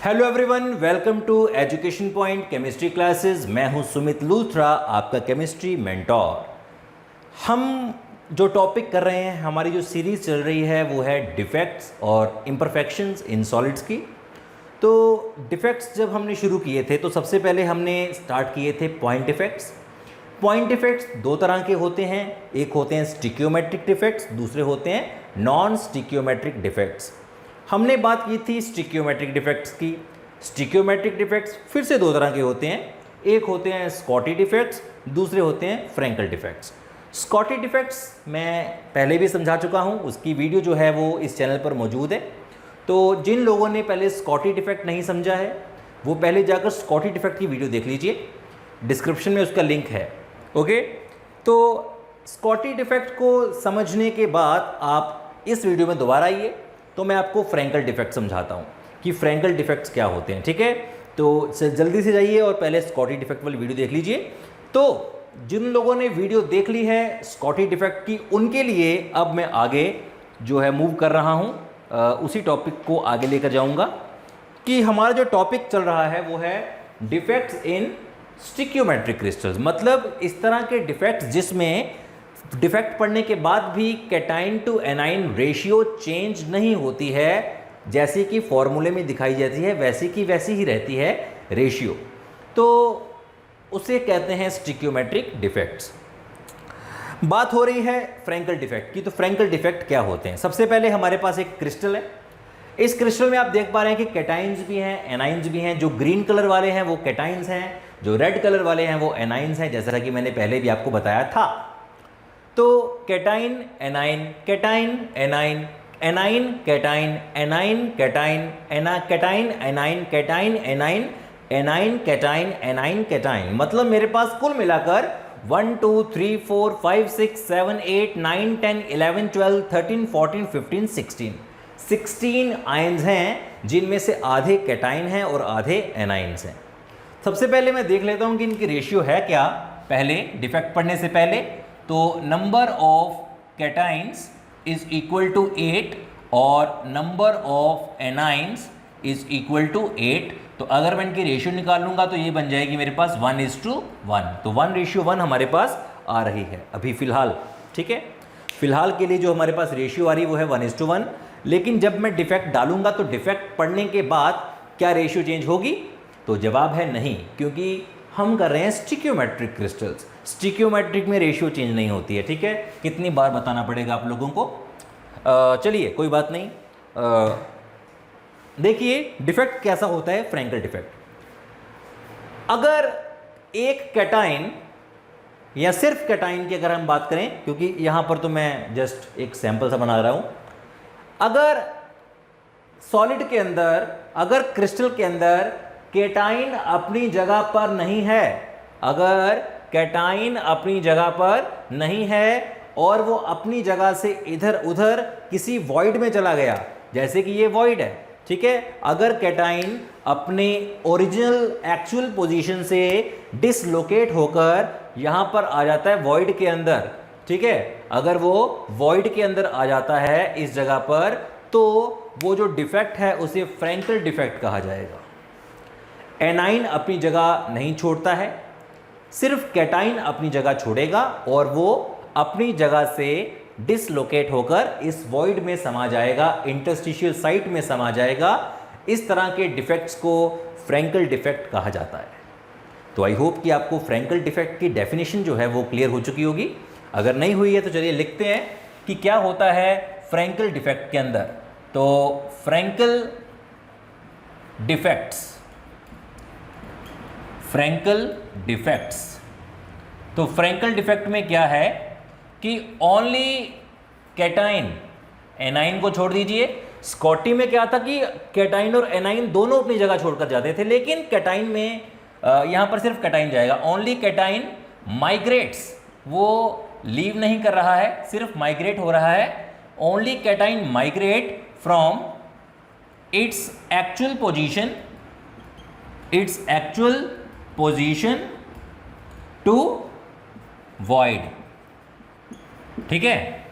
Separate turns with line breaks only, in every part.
Hello everyone, welcome to education point chemistry classes. मैं हूं सुमित लूथरा, आपका केमिस्ट्री मेंटोर। हम जो टॉपिक कर रहे हैं, हमारी जो सीरीज़ चल रही है वो है डिफेक्ट्स और इम्परफेक्शंस इन सॉलिड्स की। तो डिफेक्ट्स जब हमने शुरू किए थे तो सबसे पहले हमने स्टार्ट किए थे पॉइंट डिफेक्ट्स। पॉइंट डिफेक्ट्स दो तरह के होते हैं, एक होते हैं स्टिक्योमेट्रिक डिफेक्ट्स, दूसरे होते हैं नॉन स्टिक्योमेट्रिक डिफेक्ट्स। हमने बात की थी स्टिक्योमेट्रिक डिफेक्ट्स की। स्टिक्योमेट्रिक डिफेक्ट्स फिर से दो तरह के होते हैं, एक होते हैं स्कॉटी डिफेक्ट्स, दूसरे होते हैं फ्रैंकल डिफेक्ट्स। स्कॉटी डिफेक्ट्स मैं पहले भी समझा चुका हूँ, उसकी वीडियो जो है वो इस चैनल पर मौजूद है। तो जिन लोगों ने पहले स्कॉटी डिफेक्ट नहीं समझा है वो पहले जाकर स्कॉटी डिफेक्ट की वीडियो देख लीजिए, डिस्क्रिप्शन में उसका लिंक है। ओके, तो स्कॉटी डिफेक्ट को समझने के बाद आप इस वीडियो में दोबारा आइए तो मैं आपको फ्रैंकल डिफेक्ट समझाता हूँ कि फ्रैंकल डिफेक्ट्स क्या होते हैं। ठीक है, तो जल्दी से जाइए और पहले स्कॉटी डिफेक्ट वाली वीडियो देख लीजिए। तो जिन लोगों ने वीडियो देख ली है स्कॉटी डिफेक्ट की, उनके लिए अब मैं आगे जो है मूव कर रहा हूँ, उसी टॉपिक को आगे लेकर जाऊँगा कि हमारा जो टॉपिक चल रहा है वो है डिफेक्ट्स इन स्टिक्योमेट्रिक क्रिस्टल्स। मतलब इस तरह के डिफेक्ट्स जिसमें डिफेक्ट पड़ने के बाद भी cation to anion ratio change नहीं होती है, जैसे कि फॉर्मूले में दिखाई जाती है वैसी की वैसी ही रहती है रेशियो, तो उसे कहते हैं स्टिक्योमेट्रिक डिफेक्ट्स। बात हो रही है फ्रैंकल डिफेक्ट की, तो फ्रैंकल डिफेक्ट क्या होते हैं। सबसे पहले हमारे पास एक क्रिस्टल है। इस क्रिस्टल में आप देख पा रहे हैं कि कैटाइन्स भी हैं, एनाइन्स भी हैं। जो ग्रीन कलर वाले हैं वो कैटाइन्स हैं, जो रेड कलर वाले हैं वो एनाइन्स हैं, जैसा कि मैंने पहले भी आपको बताया था। तो cation A9, cation A9, A9 cation, A9 cation, cation A9, cation A9, A9 cation, A9 cation. मतलब मेरे पास कुल मिलाकर 1 2 3 4 5 6 7 8 9 10 11 12 13 14 15 16 आयन्स हैं, जिनमें से आधे कैटाइन हैं और आधे एनाइन्स हैं। सबसे पहले मैं देख लेता हूं कि इनकी रेशियो है क्या। पहले डिफेक्ट पढ़ने से पहले तो number of cations is equal to 8 और number of anions is equal to 8। तो अगर मैं इनकी रेशियो निकाल लूंगा तो ये बन जाएगी मेरे पास 1:1। तो 1:1 हमारे पास आ रही है अभी फिलहाल। ठीक है, फिलहाल के लिए जो हमारे पास रेशियो आ रही है वो है 1:1। लेकिन जब मैं डिफेक्ट डालूंगा तो डिफेक्ट पड़ने के बाद क्या रेशियो चेंज होगी, तो जवाब है नहीं, क्योंकि हम कर रहे हैं स्टिक्योमेट्रिक क्रिस्टल्स। स्टिक्योमेट्रिक में रेशियो चेंज नहीं होती है। ठीक है, कितनी बार बताना पड़ेगा आप लोगों को। चलिए कोई बात नहीं। देखिए डिफेक्ट कैसा होता है फ्रैंकल डिफेक्ट। अगर एक कैटाइन या सिर्फ कैटाइन की अगर हम बात करें, क्योंकि यहां पर तो मैं जस्ट एक सैंपल सा बना रहा हूं। अगर सॉलिड के अंदर, अगर क्रिस्टल के अंदर कैटाइन अपनी जगह पर नहीं है, अगर कैटाइन अपनी जगह पर नहीं है और वो अपनी जगह से इधर उधर किसी वॉइड में चला गया, जैसे कि ये वॉइड है। ठीक है, अगर कैटाइन अपने ओरिजिनल एक्चुअल पोजीशन से डिसलोकेट होकर यहां पर आ जाता है वॉइड के अंदर, ठीक है, अगर वो वॉइड के अंदर आ जाता है इस जगह पर, तो वो जो डिफेक्ट है उसे फ्रैंकल डिफेक्ट कहा जाएगा। एनाइन अपनी जगह नहीं छोड़ता है, सिर्फ कैटाइन अपनी जगह छोड़ेगा और वो अपनी जगह से डिसलोकेट होकर इस वॉइड में समा जाएगा, इंटरस्टिशियल साइट में समा जाएगा। इस तरह के डिफेक्ट्स को फ्रैंकल डिफेक्ट कहा जाता है। तो आई होप कि आपको फ्रैंकल डिफेक्ट की डेफिनेशन जो है वो क्लियर हो चुकी होगी। अगर नहीं हुई है तो चलिए लिखते हैं कि क्या होता है फ्रैंकल डिफेक्ट के अंदर। तो फ्रैंकल डिफेक्ट्स, फ्रैंकल डिफेक्ट्स, तो फ्रैंकल डिफेक्ट में क्या है कि ओनली कैटाइन, एनाइन को छोड़ दीजिए। स्कॉटी में क्या था कि कैटाइन और एनाइन दोनों अपनी जगह छोड़कर जाते थे, लेकिन कैटाइन में यहां पर सिर्फ कैटाइन जाएगा। ओनली कैटाइन माइग्रेट्स, वो लीव नहीं कर रहा है, सिर्फ माइग्रेट हो रहा है। Only cation migrate from its actual position, its actual position to void. ठीक है,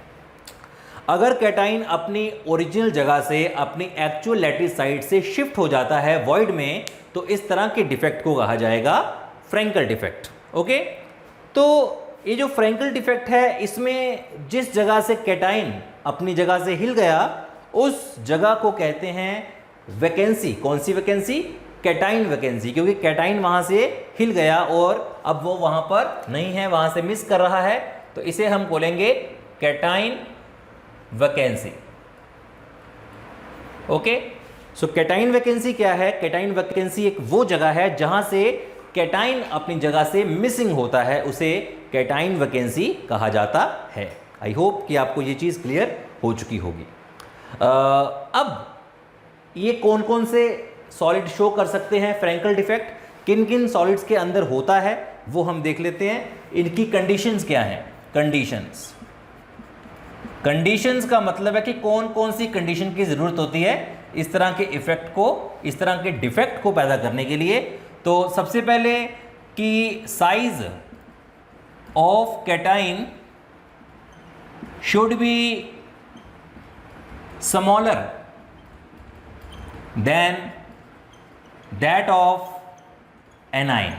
अगर कैटाइन अपनी ओरिजिनल जगह से अपनी एक्चुअल लैटिस साइड से शिफ्ट हो जाता है वॉइड में, तो इस तरह के डिफेक्ट को कहा जाएगा फ्रैंकल डिफेक्ट। ओके, तो ये जो फ्रैंकल डिफेक्ट है, इसमें जिस जगह से कैटाइन अपनी जगह से हिल गया उस जगह को कहते हैं वैकेंसी। कौन सी वैकेंसी? कैटाइन वैकेंसी, क्योंकि कैटाइन वहां से हिल गया और अब वो वहां पर नहीं है, वहां से मिस कर रहा है, तो इसे हम बोलेंगे कैटाइन वैकेंसी। ओके, सो कैटाइन वैकेंसी क्या है? कैटाइन वैकेंसी एक वो जगह है जहां से कैटाइन अपनी जगह से मिसिंग होता है, उसे कैटाइन वैकेंसी कहा जाता है। आई होप कि आपको ये चीज़ क्लियर हो चुकी होगी। अब ये कौन कौन से सॉलिड शो कर सकते हैं फ्रैंकल डिफेक्ट, किन किन सॉलिड्स के अंदर होता है वो हम देख लेते हैं। इनकी कंडीशंस क्या हैं? कंडीशंस का मतलब है कि कौन कौन सी कंडीशन की ज़रूरत होती है इस तरह के इफेक्ट को, इस तरह के डिफेक्ट को पैदा करने के लिए। तो सबसे पहले कि size of cation should be smaller than that of anion.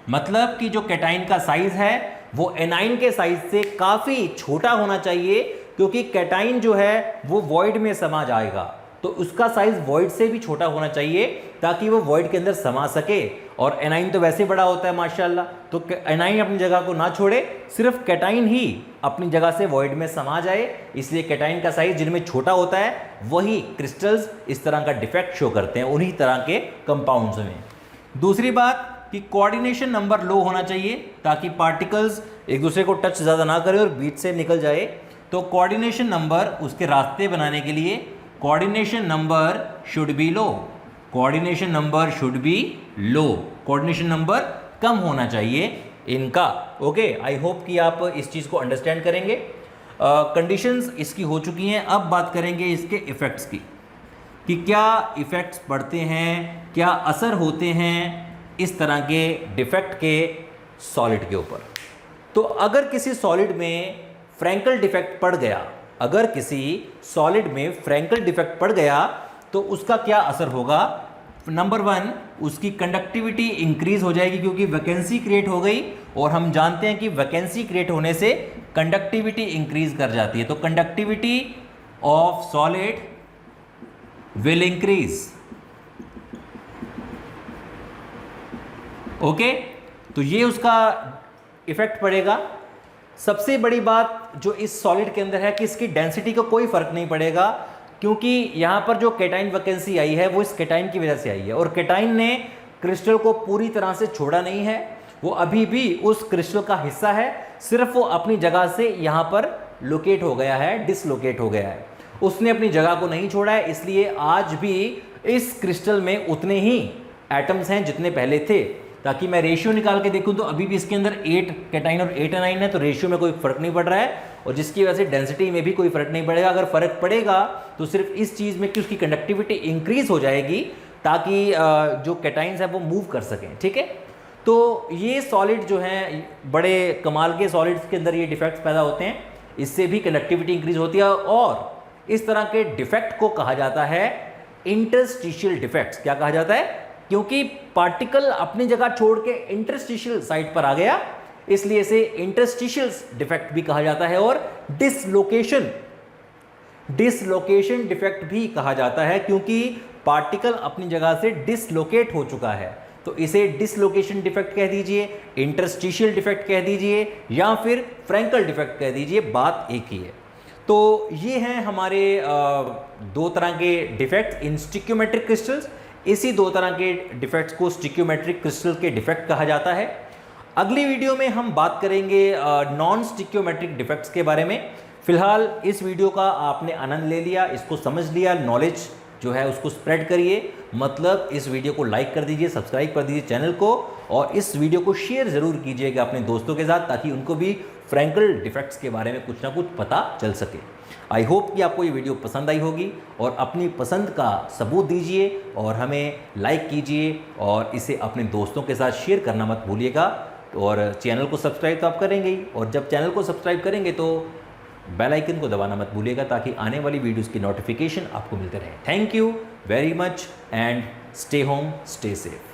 मतलब कि जो कैटाइन का साइज है वो एनाइन के साइज से काफ़ी छोटा होना चाहिए, क्योंकि कैटाइन जो है वो वॉइड में समा जाएगा, तो उसका साइज वॉइड से भी छोटा होना चाहिए ताकि वो वॉइड के अंदर समा सके। और एनाइन तो वैसे बड़ा होता है माशाल्लाह, तो एनाइन अपनी जगह को ना छोड़े, सिर्फ कैटाइन ही अपनी जगह से वॉइड में समा जाए। इसलिए कैटाइन का साइज जिनमें छोटा होता है वही क्रिस्टल्स इस तरह का डिफेक्ट शो करते हैं, उन्हीं तरह के कंपाउंड्स में। दूसरी बात कि कोऑर्डिनेशन नंबर लो होना चाहिए ताकि पार्टिकल्स एक दूसरे को टच ज़्यादा ना करें और बीच से निकल जाए। तो कोऑर्डिनेशन नंबर, उसके रास्ते बनाने के लिए coordination number should be low, coordination number should be low, coordination number कम होना चाहिए इनका। ओके, आई होप कि आप इस चीज़ को अंडरस्टैंड करेंगे। कंडीशंस इसकी हो चुकी हैं। अब बात करेंगे इसके इफ़ेक्ट्स की कि क्या इफ़ेक्ट्स पड़ते हैं, क्या असर होते हैं इस तरह के डिफेक्ट के सॉलिड के ऊपर। तो अगर किसी सॉलिड में फ्रैंकल डिफेक्ट पड़ गया, अगर किसी सॉलिड में फ्रैंकल डिफेक्ट पड़ गया तो उसका क्या असर होगा? नंबर 1, उसकी कंडक्टिविटी इंक्रीज हो जाएगी क्योंकि वैकेंसी क्रिएट हो गई, और हम जानते हैं कि वैकेंसी क्रिएट होने से कंडक्टिविटी इंक्रीज कर जाती है। तो conductivity of solid will increase. Okay, तो ये उसका इफेक्ट पड़ेगा। सबसे बड़ी बात जो इस सॉलिड के अंदर है कि इसकी डेंसिटी को कोई फर्क नहीं पड़ेगा, क्योंकि यहाँ पर जो कैटाइन वैकेंसी आई है वो इस कैटाइन की वजह से आई है, और कैटाइन ने क्रिस्टल को पूरी तरह से छोड़ा नहीं है, वो अभी भी उस क्रिस्टल का हिस्सा है, सिर्फ वो अपनी जगह से यहाँ पर लोकेट हो गया है, डिसलोकेट हो गया है, उसने अपनी जगह को नहीं छोड़ा है। इसलिए आज भी इस क्रिस्टल में उतने ही एटम्स हैं जितने पहले थे। ताकि मैं रेशियो निकाल के देखूं तो अभी भी इसके अंदर 8 कैटाइन और 8 एनाइन है, तो रेशियो में कोई फर्क नहीं पड़ रहा है, और जिसकी वजह से डेंसिटी में भी कोई फर्क नहीं पड़ेगा। अगर फर्क पड़ेगा तो सिर्फ इस चीज़ में कि उसकी कंडक्टिविटी इंक्रीज हो जाएगी ताकि जो कैटाइन्स हैं वो मूव कर सकें। ठीक है, तो ये सॉलिड जो हैं बड़े कमाल के सॉलिड्स के अंदर ये डिफेक्ट्स पैदा होते हैं, इससे भी कंडक्टिविटी इंक्रीज होती है, और इस तरह के डिफेक्ट को कहा जाता है इंटरस्टिशियल डिफेक्ट्स। क्या कहा जाता है? क्योंकि पार्टिकल अपनी जगह छोड़ के इंटरस्टिशियल साइड पर आ गया, इसलिए इसे इंटरस्टिशियल डिफेक्ट भी कहा जाता है, और डिसलोकेशन डिफेक्ट भी कहा जाता है, क्योंकि पार्टिकल अपनी जगह से डिसलोकेट हो चुका है। तो इसे डिसलोकेशन डिफेक्ट कह दीजिए, इंटरस्टिशियल डिफेक्ट कह दीजिए, या फिर फ्रैंकल डिफेक्ट कह दीजिए, बात एक ही है। तो ये हैं हमारे दो तरह के डिफेक्ट इन स्टिक्योमेट्रिक क्रिस्टल्स। इसी दो तरह के डिफेक्ट्स को स्टिक्योमेट्रिक क्रिस्टल के डिफेक्ट कहा जाता है। अगली वीडियो में हम बात करेंगे नॉन स्टिक्योमेट्रिक डिफेक्ट्स के बारे में। फिलहाल इस वीडियो का आपने आनंद ले लिया, इसको समझ लिया, नॉलेज जो है उसको स्प्रेड करिए। मतलब इस वीडियो को लाइक कर दीजिए, सब्सक्राइब कर दीजिए चैनल को, और इस वीडियो को शेयर ज़रूर कीजिएगा अपने दोस्तों के साथ, ताकि उनको भी फ्रैंकल डिफेक्ट्स के बारे में कुछ ना कुछ पता चल सके। आई होप कि आपको ये वीडियो पसंद आई होगी, और अपनी पसंद का सबूत दीजिए और हमें लाइक कीजिए, और इसे अपने दोस्तों के साथ शेयर करना मत भूलिएगा। और चैनल को सब्सक्राइब तो आप करेंगे ही, और जब चैनल को सब्सक्राइब करेंगे तो बेल आइकन को दबाना मत भूलिएगा ताकि आने वाली वीडियोस की नोटिफिकेशन आपको मिलते रहे। Thank you very much and stay home, stay safe.